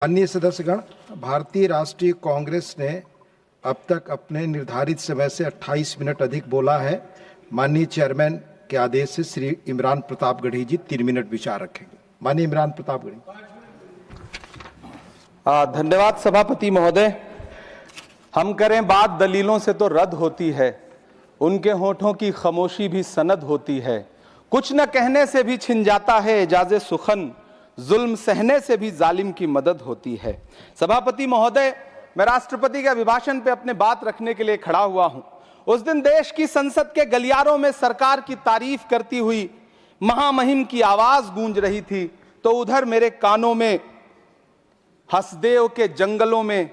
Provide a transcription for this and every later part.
अन्य सदस्यगण, भारतीय राष्ट्रीय कांग्रेस ने अब तक अपने निर्धारित समय से 28 मिनट अधिक बोला है। माननीय चेयरमैन के आदेश से श्री इमरान प्रतापगढ़ी जी 3 मिनट विचार रखेंगे। माननीय इमरान प्रतापगढ़ी। धन्यवाद सभापति महोदय। हम करें बात दलीलों से तो रद्द होती है, उनके होठों की खामोशी भी सनद होती है। कुछ न कहने से भी छिन जाता है एजाज़े सुखन, जुल्म सहने से भी जालिम की मदद होती है। सभापति महोदय, मैं राष्ट्रपति के अभिभाषण पे अपने बात रखने के लिए खड़ा हुआ हूं। उस दिन देश की संसद के गलियारों में सरकार की तारीफ करती हुई महामहिम की आवाज गूंज रही थी, तो उधर मेरे कानों में हसदेव के जंगलों में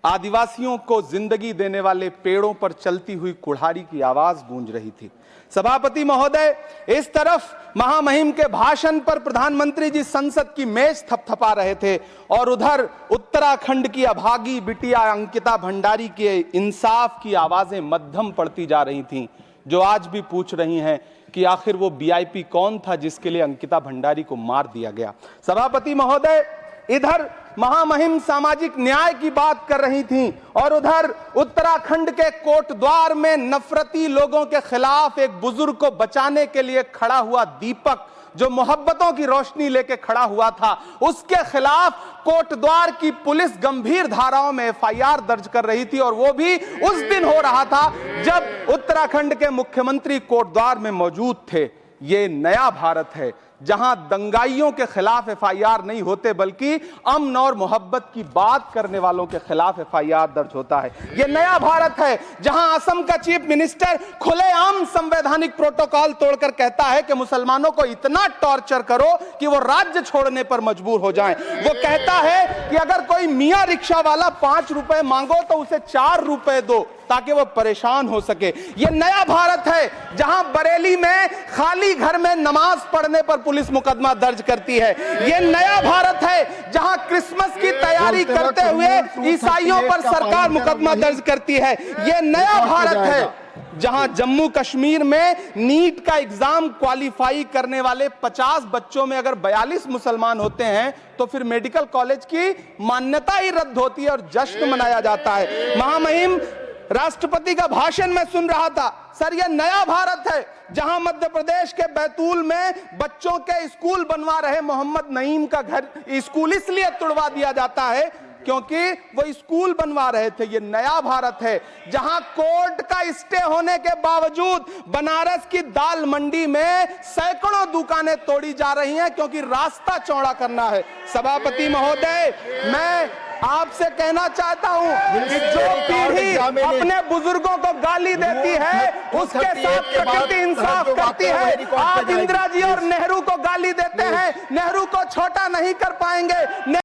आदिवासियों को जिंदगी देने वाले पेड़ों पर चलती हुई कुल्हाड़ी की आवाज गूंज रही थी। सभापति महोदय, इस तरफ महामहिम के भाषण पर प्रधानमंत्री जी संसद की मेज थपथपा रहे थे और उधर उत्तराखंड की अभागी बिटिया अंकिता भंडारी के इंसाफ की आवाजें मध्यम पड़ती जा रही थीं, जो आज भी पूछ रही हैं कि आखिर वो वीआईपी कौन था जिसके लिए अंकिता भंडारी को मार दिया गया। सभापति महोदय, इधर महामहिम सामाजिक न्याय की बात कर रही थीं और उधर उत्तराखंड के कोटद्वार में नफरती लोगों के खिलाफ एक बुजुर्ग को बचाने के लिए खड़ा हुआ दीपक, जो मोहब्बतों की रोशनी लेके खड़ा हुआ था, उसके खिलाफ कोटद्वार की पुलिस गंभीर धाराओं में एफआईआर दर्ज कर रही थी। और वो भी उस दिन हो रहा था जब उत्तराखंड के मुख्यमंत्री कोटद्वार में मौजूद थे। ये नया भारत है जहां दंगाइयों के खिलाफ एफआईआर नहीं होते, बल्कि अमन और मोहब्बत की बात करने वालों के खिलाफ एफआईआर दर्ज होता है। यह नया भारत है जहां असम का चीफ मिनिस्टर खुलेआम संवैधानिक प्रोटोकॉल तोड़कर कहता है कि मुसलमानों को इतना टॉर्चर करो कि वो राज्य छोड़ने पर मजबूर हो जाएं। वो कहता है कि अगर कोई मियां रिक्शा वाला 5 रुपए मांगो तो उसे 4 रुपए दो ताकि वो परेशान हो सके। ये नया भारत है जहां बरेली में खाली घर में नमाज पढ़ने पर पुलिस मुकदमा दर्ज करती है। ये नया भारत है जहां क्रिसमस की तैयारी करते हुए ईसाइयों पर सरकार मुकदमा दर्ज करती है। ये नया भारत है जहां जम्मू कश्मीर में नीट का एग्जाम क्वालिफाई करने वाले 50 बच्चों में अगर 42 मुसलमान होते हैं तो फिर मेडिकल कॉलेज की मान्यता ही रद्द होती है और जश्न मनाया जाता है। महामहिम राष्ट्रपति का भाषण में सुन रहा था। सर, यह नया भारत है जहां मध्य प्रदेश के बैतूल में बच्चों के स्कूल बनवा रहे मोहम्मद नईम का घर स्कूल इसलिए तुड़वा दिया जाता है क्योंकि वो स्कूल बनवा रहे थे। ये नया भारत है जहां कोर्ट का स्टे होने के बावजूद बनारस की दाल मंडी में सैकड़ों दुकानें तोड़ी जा रही हैं क्योंकि रास्ता चौड़ा करना है। सभापति महोदय, मैं आपसे कहना चाहता हूं कि जो पीढ़ी अपने बुजुर्गों को गाली देती है उसके साथ प्रकृति इंसाफ करती है। आज इंदिरा जी और नेहरू को गाली देते हैं, नेहरू को छोटा नहीं कर पाएंगे।